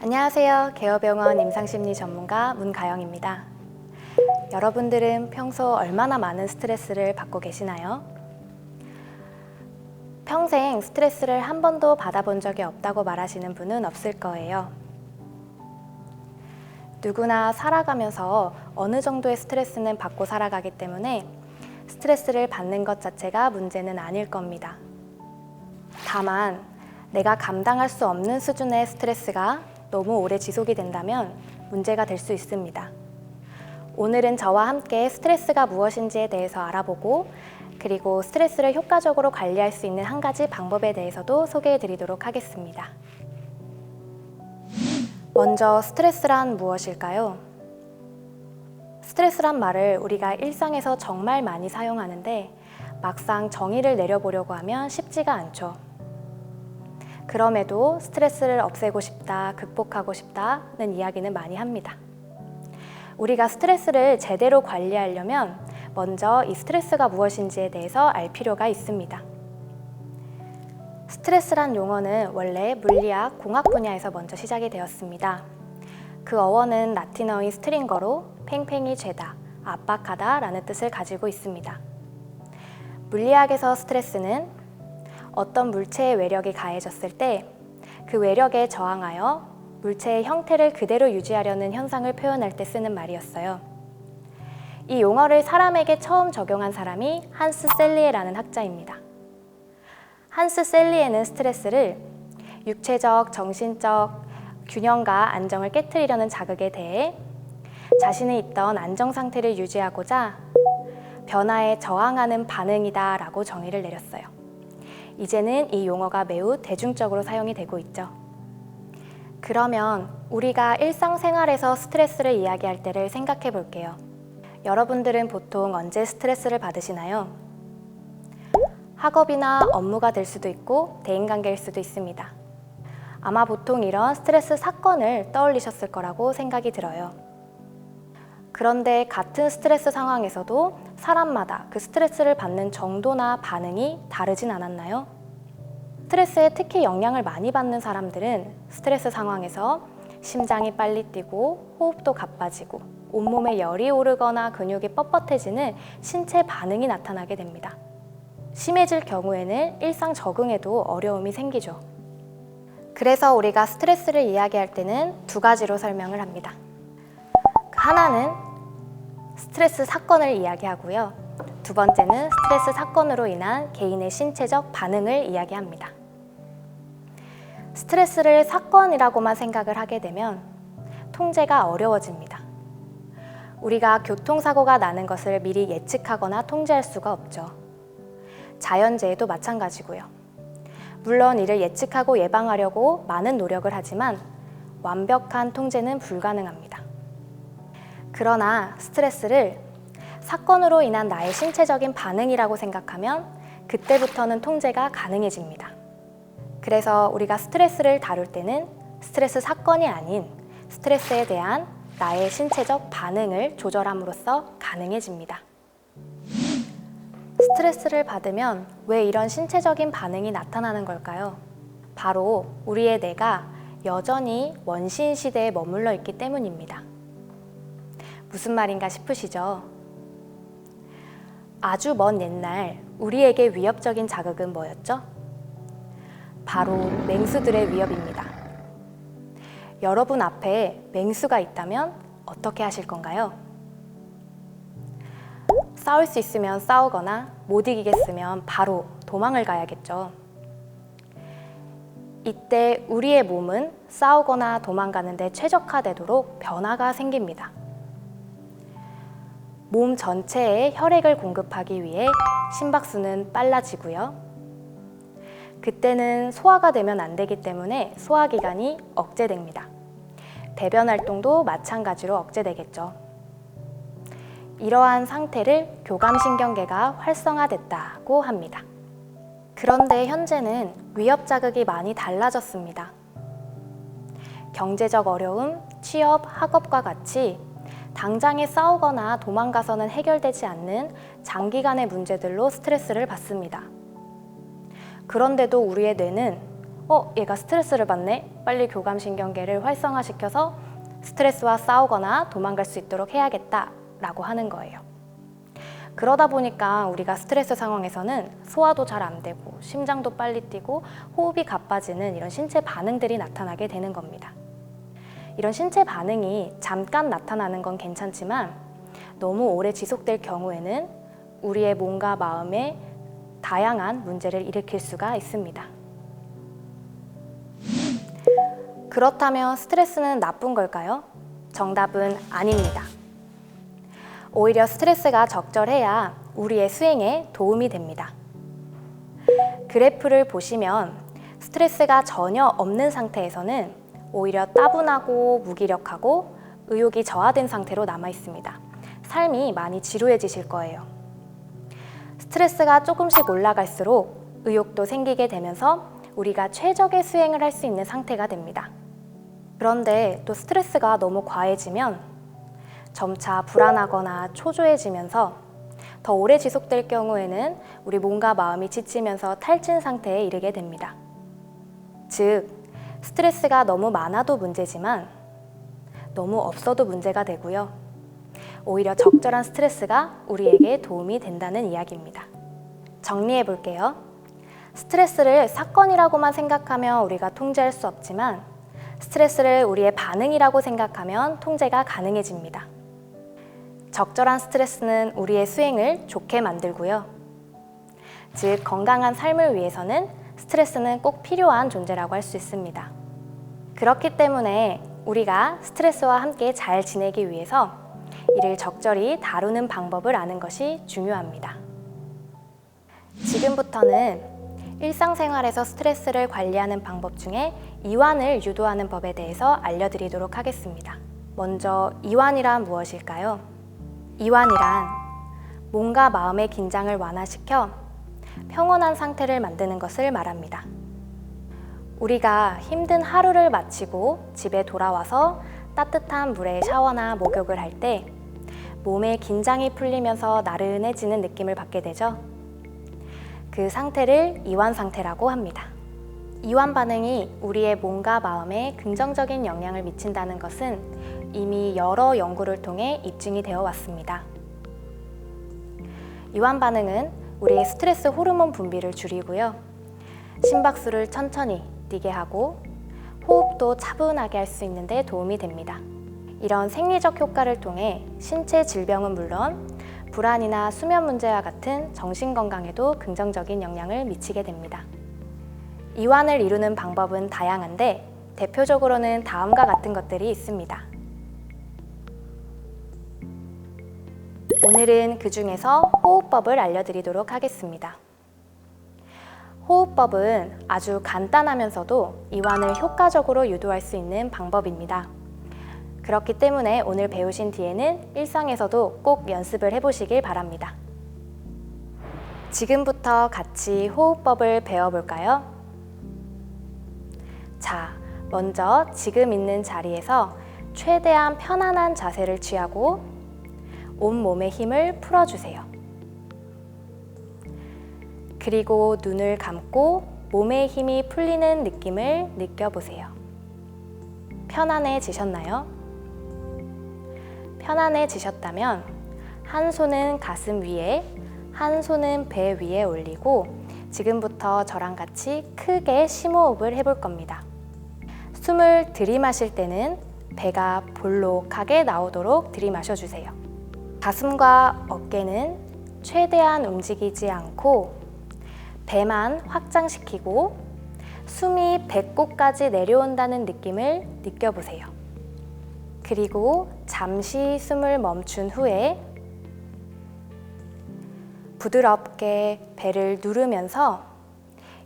안녕하세요. 개어병원 임상심리 전문가 문가영입니다. 여러분들은 평소 얼마나 많은 스트레스를 받고 계시나요? 평생 스트레스를 한 번도 받아본 적이 없다고 말하시는 분은 없을 거예요. 누구나 살아가면서 어느 정도의 스트레스는 받고 살아가기 때문에 스트레스를 받는 것 자체가 문제는 아닐 겁니다. 다만 내가 감당할 수 없는 수준의 스트레스가 너무 오래 지속이 된다면 문제가 될 수 있습니다. 오늘은 저와 함께 스트레스가 무엇인지에 대해서 알아보고 그리고 스트레스를 효과적으로 관리할 수 있는 한 가지 방법에 대해서도 소개해 드리도록 하겠습니다. 먼저 스트레스란 무엇일까요? 스트레스란 말을 우리가 일상에서 정말 많이 사용하는데 막상 정의를 내려보려고 하면 쉽지가 않죠. 그럼에도 스트레스를 없애고 싶다, 극복하고 싶다는 이야기는 많이 합니다. 우리가 스트레스를 제대로 관리하려면 먼저 이 스트레스가 무엇인지에 대해서 알 필요가 있습니다. 스트레스란 용어는 원래 물리학, 공학 분야에서 먼저 시작이 되었습니다. 그 어원은 라틴어인 스트링거로 팽팽히 죄다, 압박하다 라는 뜻을 가지고 있습니다. 물리학에서 스트레스는 어떤 물체의 외력이 가해졌을 때 그 외력에 저항하여 물체의 형태를 그대로 유지하려는 현상을 표현할 때 쓰는 말이었어요. 이 용어를 사람에게 처음 적용한 사람이 한스 셀리에라는 학자입니다. 한스 셀리에는 스트레스를 육체적, 정신적 균형과 안정을 깨트리려는 자극에 대해 자신이 있던 안정 상태를 유지하고자 변화에 저항하는 반응이다 라고 정의를 내렸어요. 이제는 이 용어가 매우 대중적으로 사용이 되고 있죠. 그러면 우리가 일상생활에서 스트레스를 이야기할 때를 생각해 볼게요. 여러분들은 보통 언제 스트레스를 받으시나요? 학업이나 업무가 될 수도 있고 대인관계일 수도 있습니다. 아마 보통 이런 스트레스 사건을 떠올리셨을 거라고 생각이 들어요. 그런데 같은 스트레스 상황에서도 사람마다 그 스트레스를 받는 정도나 반응이 다르진 않았나요? 스트레스에 특히 영향을 많이 받는 사람들은 스트레스 상황에서 심장이 빨리 뛰고 호흡도 가빠지고 온몸에 열이 오르거나 근육이 뻣뻣해지는 신체 반응이 나타나게 됩니다. 심해질 경우에는 일상 적응에도 어려움이 생기죠. 그래서 우리가 스트레스를 이야기할 때는 두 가지로 설명을 합니다. 하나는 스트레스 사건을 이야기하고요. 두 번째는 스트레스 사건으로 인한 개인의 신체적 반응을 이야기합니다. 스트레스를 사건이라고만 생각을 하게 되면 통제가 어려워집니다. 우리가 교통사고가 나는 것을 미리 예측하거나 통제할 수가 없죠. 자연재해도 마찬가지고요. 물론 이를 예측하고 예방하려고 많은 노력을 하지만 완벽한 통제는 불가능합니다. 그러나 스트레스를 사건으로 인한 나의 신체적인 반응이라고 생각하면 그때부터는 통제가 가능해집니다. 그래서 우리가 스트레스를 다룰 때는 스트레스 사건이 아닌 스트레스에 대한 나의 신체적 반응을 조절함으로써 가능해집니다. 스트레스를 받으면 왜 이런 신체적인 반응이 나타나는 걸까요? 바로 우리의 뇌가 여전히 원시인 시대에 머물러 있기 때문입니다. 무슨 말인가 싶으시죠? 아주 먼 옛날 우리에게 위협적인 자극은 뭐였죠? 바로 맹수들의 위협입니다. 여러분 앞에 맹수가 있다면 어떻게 하실 건가요? 싸울 수 있으면 싸우거나 못 이기겠으면 바로 도망을 가야겠죠. 이때 우리의 몸은 싸우거나 도망가는 데 최적화되도록 변화가 생깁니다. 몸 전체에 혈액을 공급하기 위해 심박수는 빨라지고요. 그때는 소화가 되면 안 되기 때문에 소화기관이 억제됩니다. 대변 활동도 마찬가지로 억제되겠죠. 이러한 상태를 교감신경계가 활성화됐다고 합니다. 그런데 현재는 위협 자극이 많이 달라졌습니다. 경제적 어려움, 취업, 학업과 같이 당장에 싸우거나 도망가서는 해결되지 않는 장기간의 문제들로 스트레스를 받습니다. 그런데도 우리의 뇌는 얘가 스트레스를 받네? 빨리 교감신경계를 활성화시켜서 스트레스와 싸우거나 도망갈 수 있도록 해야겠다 라고 하는 거예요. 그러다 보니까 우리가 스트레스 상황에서는 소화도 잘 안 되고 심장도 빨리 뛰고 호흡이 가빠지는 이런 신체 반응들이 나타나게 되는 겁니다. 이런 신체 반응이 잠깐 나타나는 건 괜찮지만 너무 오래 지속될 경우에는 우리의 몸과 마음에 다양한 문제를 일으킬 수가 있습니다. 그렇다면 스트레스는 나쁜 걸까요? 정답은 아닙니다. 오히려 스트레스가 적절해야 우리의 수행에 도움이 됩니다. 그래프를 보시면 스트레스가 전혀 없는 상태에서는 오히려 따분하고 무기력하고 의욕이 저하된 상태로 남아 있습니다. 삶이 많이 지루해지실 거예요. 스트레스가 조금씩 올라갈수록 의욕도 생기게 되면서 우리가 최적의 수행을 할 수 있는 상태가 됩니다. 그런데 또 스트레스가 너무 과해지면 점차 불안하거나 초조해지면서 더 오래 지속될 경우에는 우리 몸과 마음이 지치면서 탈진 상태에 이르게 됩니다. 즉, 스트레스가 너무 많아도 문제지만 너무 없어도 문제가 되고요. 오히려 적절한 스트레스가 우리에게 도움이 된다는 이야기입니다. 정리해 볼게요. 스트레스를 사건이라고만 생각하면 우리가 통제할 수 없지만 스트레스를 우리의 반응이라고 생각하면 통제가 가능해집니다. 적절한 스트레스는 우리의 수행을 좋게 만들고요. 즉, 건강한 삶을 위해서는 스트레스는 꼭 필요한 존재라고 할 수 있습니다. 그렇기 때문에 우리가 스트레스와 함께 잘 지내기 위해서 이를 적절히 다루는 방법을 아는 것이 중요합니다. 지금부터는 일상생활에서 스트레스를 관리하는 방법 중에 이완을 유도하는 법에 대해서 알려드리도록 하겠습니다. 먼저 이완이란 무엇일까요? 이완이란 몸과 마음의 긴장을 완화시켜 평온한 상태를 만드는 것을 말합니다. 우리가 힘든 하루를 마치고 집에 돌아와서 따뜻한 물에 샤워나 목욕을 할 때 몸의 긴장이 풀리면서 나른해지는 느낌을 받게 되죠. 그 상태를 이완 상태라고 합니다. 이완 반응이 우리의 몸과 마음에 긍정적인 영향을 미친다는 것은 이미 여러 연구를 통해 입증이 되어 왔습니다. 이완 반응은 우리의 스트레스 호르몬 분비를 줄이고요. 심박수를 천천히 뛰게 하고 호흡도 차분하게 할 수 있는 데 도움이 됩니다. 이런 생리적 효과를 통해 신체 질병은 물론 불안이나 수면 문제와 같은 정신 건강에도 긍정적인 영향을 미치게 됩니다. 이완을 이루는 방법은 다양한데 대표적으로는 다음과 같은 것들이 있습니다. 오늘은 그 중에서 호흡법을 알려드리도록 하겠습니다. 호흡법은 아주 간단하면서도 이완을 효과적으로 유도할 수 있는 방법입니다. 그렇기 때문에 오늘 배우신 뒤에는 일상에서도 꼭 연습을 해보시길 바랍니다. 지금부터 같이 호흡법을 배워볼까요? 자, 먼저 지금 있는 자리에서 최대한 편안한 자세를 취하고 온몸의 힘을 풀어주세요. 그리고 눈을 감고 몸의 힘이 풀리는 느낌을 느껴보세요. 편안해지셨나요? 편안해지셨다면 한 손은 가슴 위에, 한 손은 배 위에 올리고 지금부터 저랑 같이 크게 심호흡을 해볼 겁니다. 숨을 들이마실 때는 배가 볼록하게 나오도록 들이마셔주세요. 가슴과 어깨는 최대한 움직이지 않고 배만 확장시키고 숨이 배꼽까지 내려온다는 느낌을 느껴보세요. 그리고 잠시 숨을 멈춘 후에 부드럽게 배를 누르면서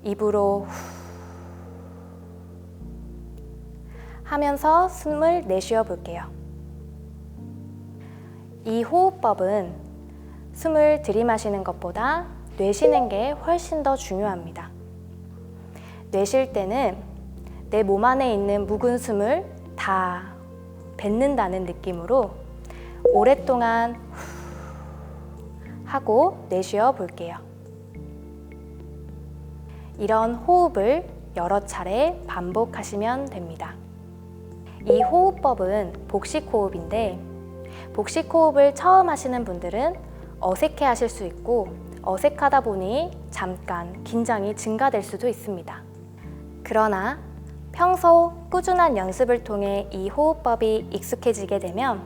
입으로 후 하면서 숨을 내쉬어 볼게요. 이 호흡법은 숨을 들이마시는 것보다 내쉬는 게 훨씬 더 중요합니다. 내쉴 때는 내 몸 안에 있는 묵은 숨을 다 뱉는다는 느낌으로 오랫동안 하고 내쉬어 볼게요. 이런 호흡을 여러 차례 반복하시면 됩니다. 이 호흡법은 복식호흡인데 복식호흡을 처음 하시는 분들은 어색해 하실 수 있고 어색하다 보니 잠깐 긴장이 증가될 수도 있습니다. 그러나 평소 꾸준한 연습을 통해 이 호흡법이 익숙해지게 되면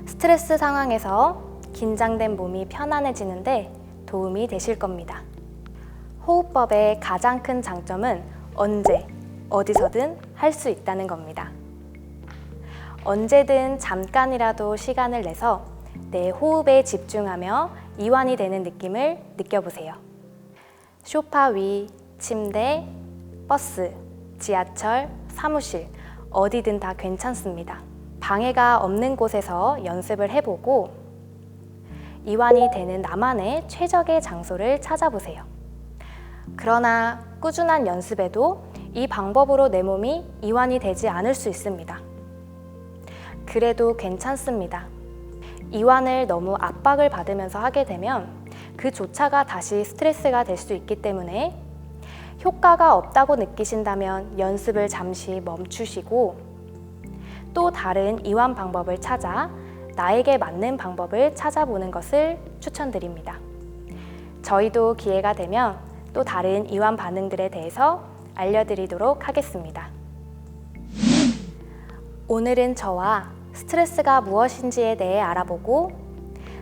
스트레스 상황에서 긴장된 몸이 편안해지는데 도움이 되실 겁니다. 호흡법의 가장 큰 장점은 언제, 어디서든 할 수 있다는 겁니다. 언제든 잠깐이라도 시간을 내서 내 호흡에 집중하며 이완이 되는 느낌을 느껴보세요. 소파 위, 침대, 버스, 지하철, 사무실, 어디든 다 괜찮습니다. 방해가 없는 곳에서 연습을 해보고 이완이 되는 나만의 최적의 장소를 찾아보세요. 그러나 꾸준한 연습에도 이 방법으로 내 몸이 이완이 되지 않을 수 있습니다. 그래도 괜찮습니다. 이완을 너무 압박을 받으면서 하게 되면 그조차가 다시 스트레스가 될 수 있기 때문에 효과가 없다고 느끼신다면 연습을 잠시 멈추시고 또 다른 이완 방법을 찾아 나에게 맞는 방법을 찾아보는 것을 추천드립니다. 저희도 기회가 되면 또 다른 이완 반응들에 대해서 알려드리도록 하겠습니다. 오늘은 저와 스트레스가 무엇인지에 대해 알아보고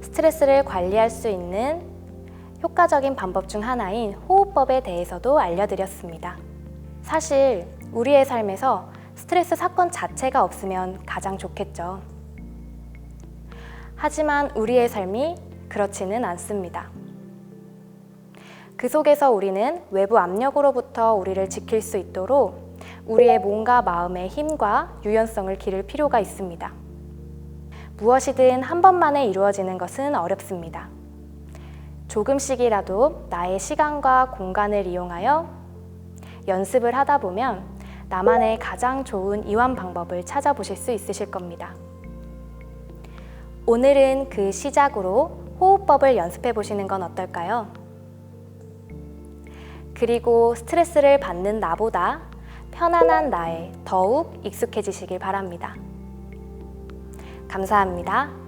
스트레스를 관리할 수 있는 효과적인 방법 중 하나인 호흡법에 대해서도 알려드렸습니다. 사실 우리의 삶에서 스트레스 사건 자체가 없으면 가장 좋겠죠. 하지만 우리의 삶이 그렇지는 않습니다. 그 속에서 우리는 외부 압력으로부터 우리를 지킬 수 있도록 우리의 몸과 마음의 힘과 유연성을 기를 필요가 있습니다. 무엇이든 한 번만에 이루어지는 것은 어렵습니다. 조금씩이라도 나의 시간과 공간을 이용하여 연습을 하다 보면 나만의 가장 좋은 이완 방법을 찾아보실 수 있으실 겁니다. 오늘은 그 시작으로 호흡법을 연습해 보시는 건 어떨까요? 그리고 스트레스를 받는 나보다 편안한 나에 더욱 익숙해지시길 바랍니다. 감사합니다.